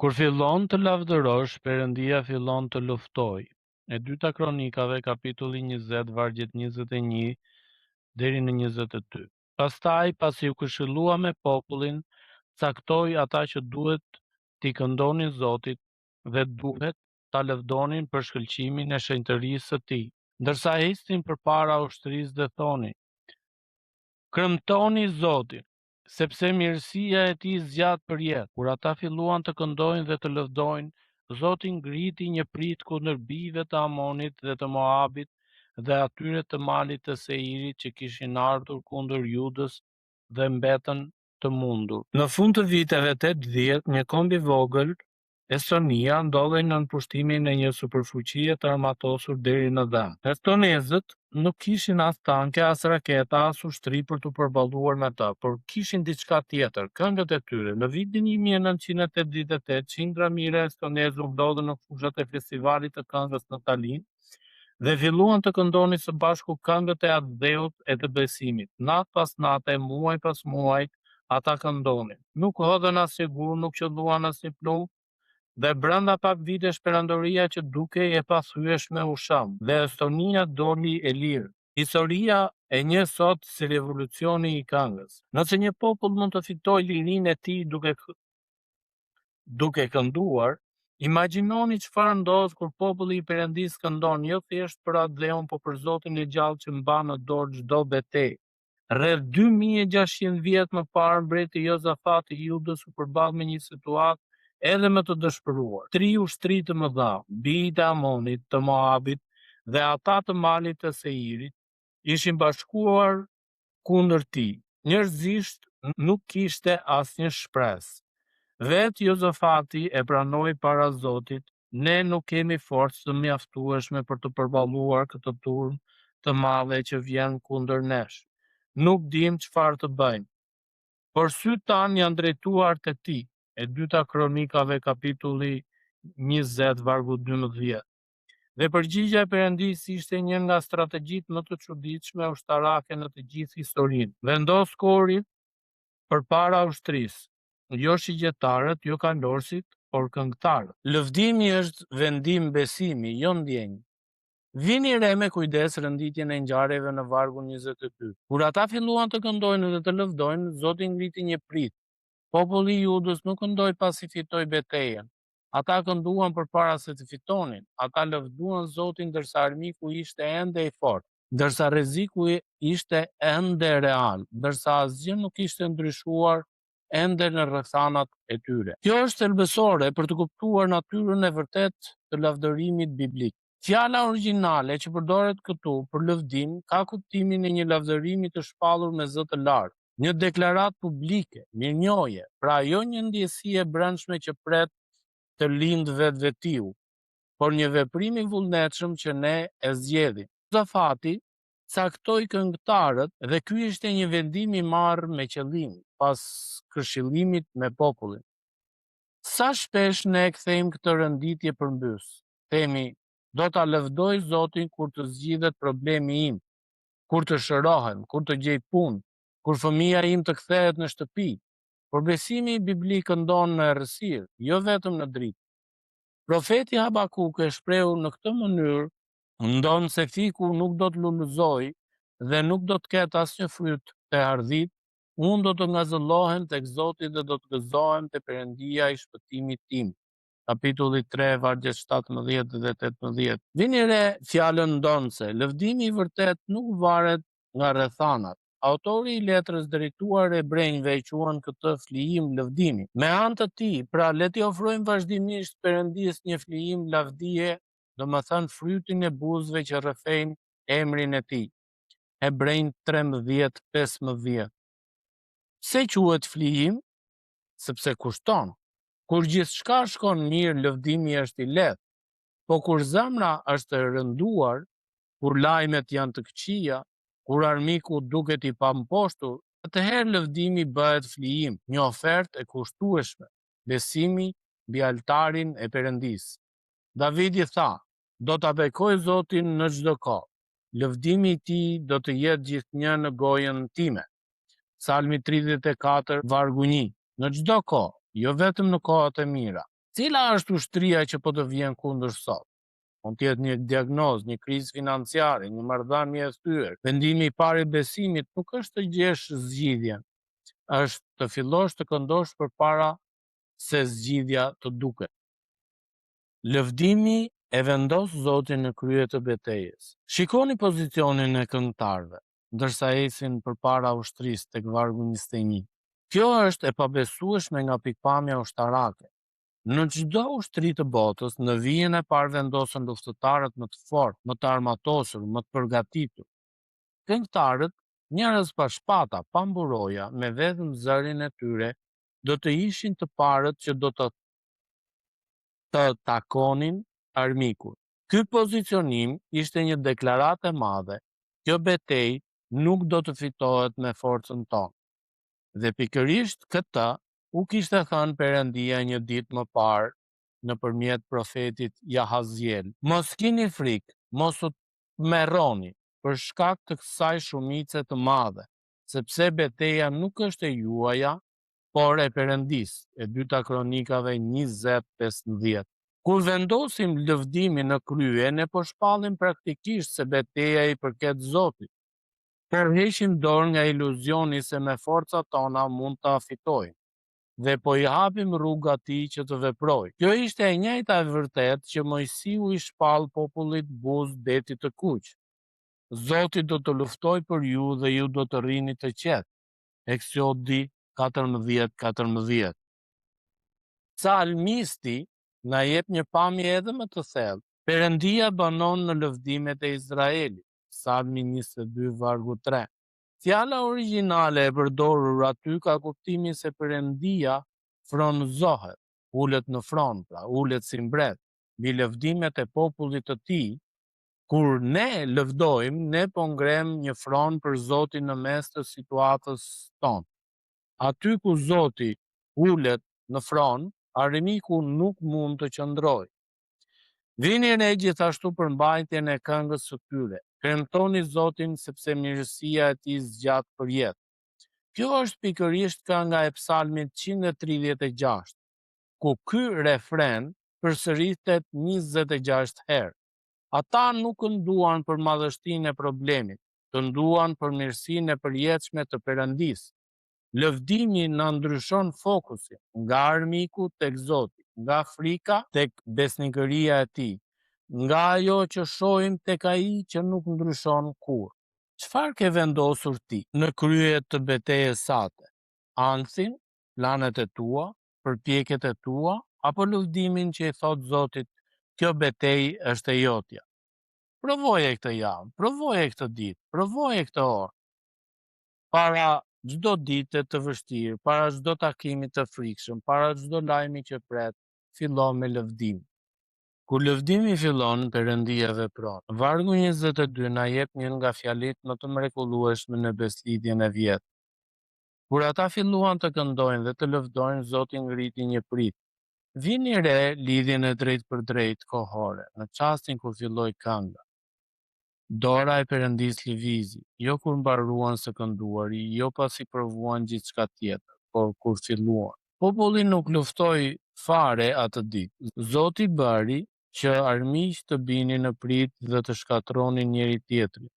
Kur fillon të lavdërosh, Perëndia fillon të luftojë. E dyta Kronikave, kapitulli 20, vargjet 21 deri në 22. Pastaj, pasi u këshillua me popullin, caktoi ata që duhet t'i këndonin Zotit dhe duhet ta lëvdonin për shkëlqimin e shenjtërisë së tij, ndërsa ecnin përpara ushtrisë dhe thonin: Kremtoni Zotin, sepse mirësia e tij zgjat përjetë. Kur ata filluan të këndojnë dhe të lëvdojnë, Zoti ngriti një prit kundër bijve të Amonit dhe të Moabit dhe atyre të malit të Seirit që kishin ardhur kundër Judës dhe mbetën të mundur. Në fund të viteve 80, një komb i vogël, Estonia, ndodhej nën pushtimin e një superfuqie të armatosur deri në dëm. Estonezët nuk kishin as tanke, as raketa, as ushtri për të përballuar me ta, por kishin diçka tjetër, këngët e tyre. Në vitin 1988, qindra mijëra estonezë u ndodhen në fushat e festivalit të këngës në Tallinn dhe filluan të këndonin së bashku këngët e atë dheut e të besimit. Natë pas nate, muaj pas muaj, ata këndonin. Nuk hodhen asnjë gur, nuk qelluan asnjë plumb, dhe brenda pak vitesh perandoria që dukej e pathyeshme u sham, dhe Estonia doli e lirë. Historia e njeh sot si revolucioni i këngës. Nëse një popull mund të fitojë lirinë e tij duke kënduar, imagjinoni çfarë ndodh kur populli i Perëndisë këndon jo thjesht për atë dheun, por për Zotin e gjallë që mban në dorë çdo betejë. Rreth 2600 vjet më parë, mbreti Jozafati i Judës u përball me një situatë edhe më të dëshpëruar. 3 ushtri të mëdha, bijtë e Amonit, të Moabit dhe ata të malit të Seirit, ishin bashkuar kundër tij. Njerëzisht nuk kishte asnjë shpresë. Vetë Jozafati e pranoi para Zotit: ne nuk kemi forcë të mjaftueshme për të përballuar këtë turm të madhe që vjen kundër nesh. Nuk dim çfarë të bëjmë. Por sytë tanë janë drejtuar te ti. E dyta Kronikave, kapitulli 20, vargu 12. Dhe përgjigjja e Perëndisë ishte një nga strategjitë më të çuditshme ushtarake në të gjithë historinë. Vendos korin përpara ushtrisë, jo shigjetarët, jo kalorësit, por këngëtarët. Lëvdimi është vendim besimi, jo ndjenjë. Vini re me kujdes rënditjen e ngjarjeve në vargun 22. Kur ata filluan të këndojnë dhe të lëvdojnë, Zoti ngriti një prit. Populli i Judës nuk këndoi pasi fitoi betejën. Ata kënduan përpara se të fitonin. Ata lëvduan Zotin ndërsa armiku ishte ende i fortë, ndërsa rreziku ishte ende real, ndërsa asgjë nuk ishte ndryshuar ende në rrethanat e tyre. Kjo është thelbësore për të kuptuar natyrën e vërtetë të lavdërimit biblik. Fjala origjinale që përdoret këtu për lëvdim ka kuptimin e një lavdërimi të shpallur me zë të lartë, një deklaratë publike, mirënjohje, pra jo një ndjesi e brendshme që pret të lindë vetvetiu, por një veprim i vullnetshëm që ne e zgjedhim. Jozafati caktoi këngëtarët dhe ky ishte një vendim i marrë me qëllim, pas këshillimit me popullin. Sa shpesh ne kthejmë këtë rënditje përmbys? Themi: do ta lëvdoj Zotin kur të zgjidhet problemi im, kur të shërohem, kur të gjej punë, kur fëmia im të kthehet në shtëpi. Por besimi biblik këndon në errësirë, jo vetëm në dritë. Profeti Habakuk e shprehur në këtë mënyrë ndon se fiku nuk do të lulëzojë dhe nuk do të ketë asnjë fryt të ardhit. Unë do të ngazëllohem tek Zoti dhe do të gëzohem te Perëndia i shpëtimit tim. Kapitulli 3, vargjet 17 dhe 18. Vini re fjalën ndonse. Lëvdimi i vërtet nuk varet nga rrethanat. Autori i letrës drejtuar hebrejve e quan këtë flijim lëvdimi. Me anë të tij, pra le t'i ofrojmë vazhdimisht Perëndisë një flijim lavdije, domethënë frytin e buzëve që rrëfejnë emrin e tij. Hebrejnë 13:15. Pse quhet flijim? Sepse kushton. Kur gjithçka shkon mirë, lëvdimi është i lehtë. Po kur zemra është e rënduar, kur lajmet janë të këqija, kur armiku duket i pamposhtur, atëherë lëvdimi bëhet flijim, një ofertë e kushtueshme, besimi mbi altarin e Perëndisë. Davidi tha: do ta bekoj Zotin në çdo kohë. Lëvdimi i tij do të jetë gjithnjë në gojën time. Psalmi 34, vargu 1. Në çdo kohë, jo vetëm në kohët e mira. Cila është ushtria që po të vjen kundër sot? Mund të jetë një diagnozë, një krizë financiare, një marrëdhënie e thyer. Vendimi i parë i besimit nuk është të gjesh zgjidhjen, është të fillosh të këndosh përpara se zgjidhja të duket. Lëvdimi e vendos Zotin në krye të betejës. Shikoni pozicionin e këngëtarëve, ndërsa ecin përpara ushtrisë tek vargu 21. Kjo është e pabesueshme nga pikpamja ushtarake. Në çdo ushtri të botës, në vijën e parë vendosen luftëtarët më të fortë, më të armatosur, më të përgatitur. Këngëtarët, njerëz pa shpata, pa mburoja, me vetëm zërin e tyre, do të ishin të parët që do të takonin armikun. Ky pozicionim ishte një deklaratë e madhe. Kjo betejë nuk do të fitohet me forcën tonë. Dhe pikërisht këtë u kishte thënë Perëndia një ditë më parë nëpërmjet profetit Jahaziel. Mos keni frikë, mos u merroni për shkak të kësaj shumice të madhe, sepse betejë nuk është e juaja, por e Perëndisë. E dyta Kronikave 20:15. Kur vendosim lëvdimin në krye, ne po shpallim praktikisht se betejë i përket Zotit. Përheqim dorë nga iluzioni se me forcat tona mund ta fitojmë dhe po i hapim rrugë atij që të veprojë. Kjo ishte e njëjta e vërtetë që Mojsiu i shpall popullit buzë detit të Kuq. Zoti do të luftoj për ju dhe ju do të rrini të qetë. Eksodi 14:14. Psalmisti na jep një pamje edhe më të thellë. Perëndia banon në lëvdimet e Izraelit. Psalmi 22 vargu 3. Fjala origjinale e përdorur aty ka kuptimin se Perëndia fronëzohet, ulet në fron, pra ulet si mbret, mbi lëvdimet e popullit të tij. Kur ne lëvdojmë, ne po ngrem një fron për Zotin në mes të situatës tonë. Aty ku Zoti ulet në fron, armiku nuk mund të qëndrojë. Vini ne gjithashtu për mbajtjen e këngës së tyre. Premtoni Zotin sepse mirësia e tij zgjat përjetë. Kjo është pikërisht kënga e Psalmit 136, ku ky refren përsëritet 26 herë. Ata nuk kënduan për madhështinë e problemit, kënduan për mirësinë e përjetshme të Perëndisë. Lëvdimi na ndryshon fokusin nga armiku tek Zoti, nga frika tek besnikëria e tij, nga ajo që shohim tek ai që nuk ndryshon kurrë. Çfarë ke vendosur ti në krye të betejës sate? Ancin, planet e tua, përpjekjet e tua, apo lëvdimin që i thot Zotit, kjo betejë është e jotja? Provoje këtë javë, provoje këtë ditë, provoje këtë orë. Para çdo dite të vështirë, para çdo takimi të frikshëm, para çdo lajmi që pret, fillo me lëvdim. Kur lëvdimi fillon, Perëndia vepron. Vargu 22 na jep një nga fjalitë më të mrekullueshme në beslidhjen e vjetë. Kur ata filluan të këndojnë dhe të lëvdojnë, Zoti ngriti një prit. Vini re lidhjen e drejt për drejt kohore, në çastin kur filloi kënga. Dora e Perëndisë lëvizi, jo kur mbaruan së kënduari, jo pasi provuan gjithçka tjetër, por kur filluan. Populli nuk luftoi fare atë ditë. Zoti bëri që armiq të binin në prit dhe të shkatronin njëri tjetrin.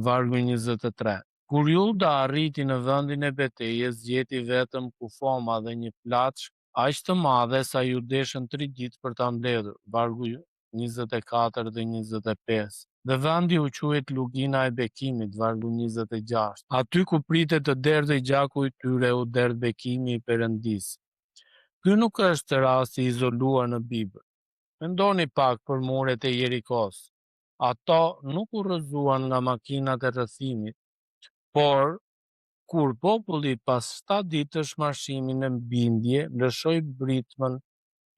Vargu 23. Kur Juda arriti në vendin e betejës, gjeti vetëm kufoma dhe një plaçk aq të madhe sa ju deshën 3 ditë për ta mbledhur. Vargu 24 dhe 25. Dhe vendi u quhet Lugina e Bekimit, vargu 26. Aty ku pritet të derdhej gjaku i tyre, u derdh bekimi i Perëndisë. Ky nuk është rasti izoluar në Bibël. Mendoni pak për muret e Jerikos. Ato nuk u rrëzuan nga makinat e rrëthimit, por kur populli pas 7 ditësh marshimi në bindje, lëshoi britmën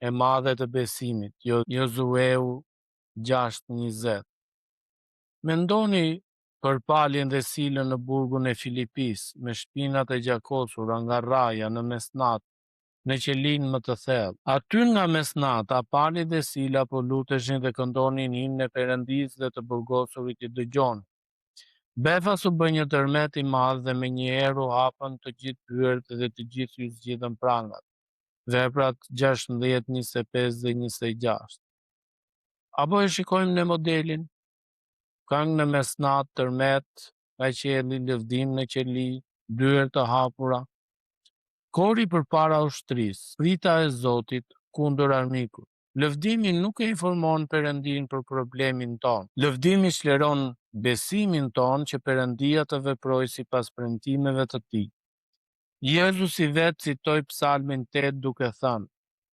e madhe të besimit, Josueu 6:20. Mendoni për paljen dhe silën në burgun e Filipis, me shpinat e gjakosura nga rraja në mesnat, në qelin më të thellë. Aty nga mesnata, pali dhe sila po luteshin dhe këndonin himnin e Perëndisë dhe të burgosurit i dëgjon. Befas u bë një tërmet i madh dhe me një erë u hapën të gjithë pyert dhe të gjithë u zgjidhen prangat. Veprat 16, 25 dhe 26. Apo e shikojmë në modelin, këngë në mesnat, tërmet, nga qeli, lëvdim në qeli, dyert të hapura, kori përpara ushtrisë, prita e Zotit kundër armikut. Lëvdimi nuk e informon Perëndin për problemin ton. Lëvdimi shleron besimin ton që Perëndia të veprojë sipas premtimeve të tij. Jezusi vetë citoi Psalmin 8 duke thënë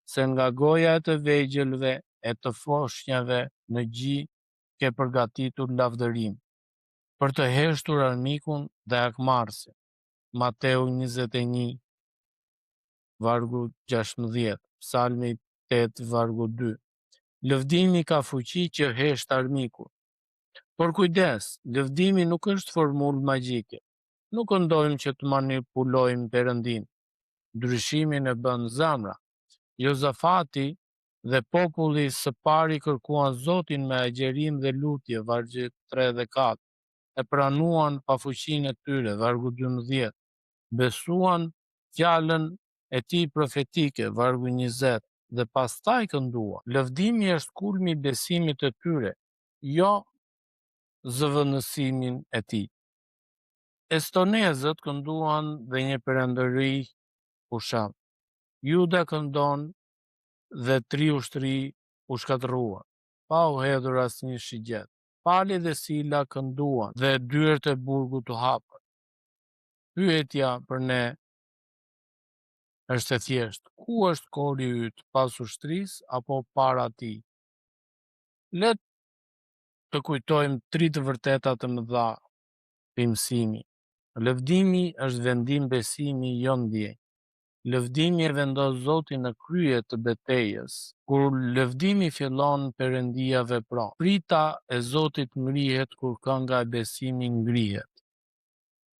se nga goja e të vegjelve e të foshnjave në gji ke përgatitur lavdërim për të heshtur armikun dhe akmarrësin. Mateu 21 vargu 16, Psalmi 8 vargu 2. Lëvdimi ka fuqi që hesht armikun. Por kujdes, lëvdimi nuk është formulë magjike. Nuk ndojmë që të manipulojmë Perëndin. Ndryshimin e bën zemra. Jozafati dhe populli së pari kërkuan Zotin me agjerim dhe lutje, vargje 3 dhe 4, e pranuan pafuqinë e tyre, vargu 12, besuan fjalën e tij profetike, vargu 20, dhe pastaj kënduan. Lëvdimi është kulmi i besimit të tyre, jo zëvendësimin e tij. Estonezët kënduan dhe një perëndëri pusham. Juda këndon dhe 3 ushtri u shkatëruan, pa u hedhur asnjë shigjet. Pali dhe Sila kënduan dhe dyert e burgut u hapën. Pyetja për ne është e thjeshtë: ku është kori yt, pas ushtrisë apo para tij? Le të kujtojmë 3 të vërteta të mëdha të mësimit. Lëvdimi është vendim besimi, jo ndjenjë. Lëvdimi e vendos Zotin në krye të betejës. Kur lëvdimi fillon, Perëndia vepron. Prita e Zotit ngrihet kur kënga e besimit ngrihet.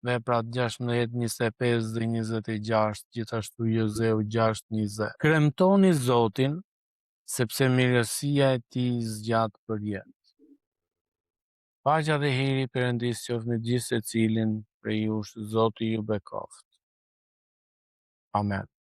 Veprat 16, 25 dhe 26, gjithashtu Jozeu 6:20. Kremtoni Zotin, sepse mirësia e tij zgjat për jetë. Paqja dhe hiri i Perëndisë qoftë me gjithë secilin prej jush. Zoti ju bekoft. Amen.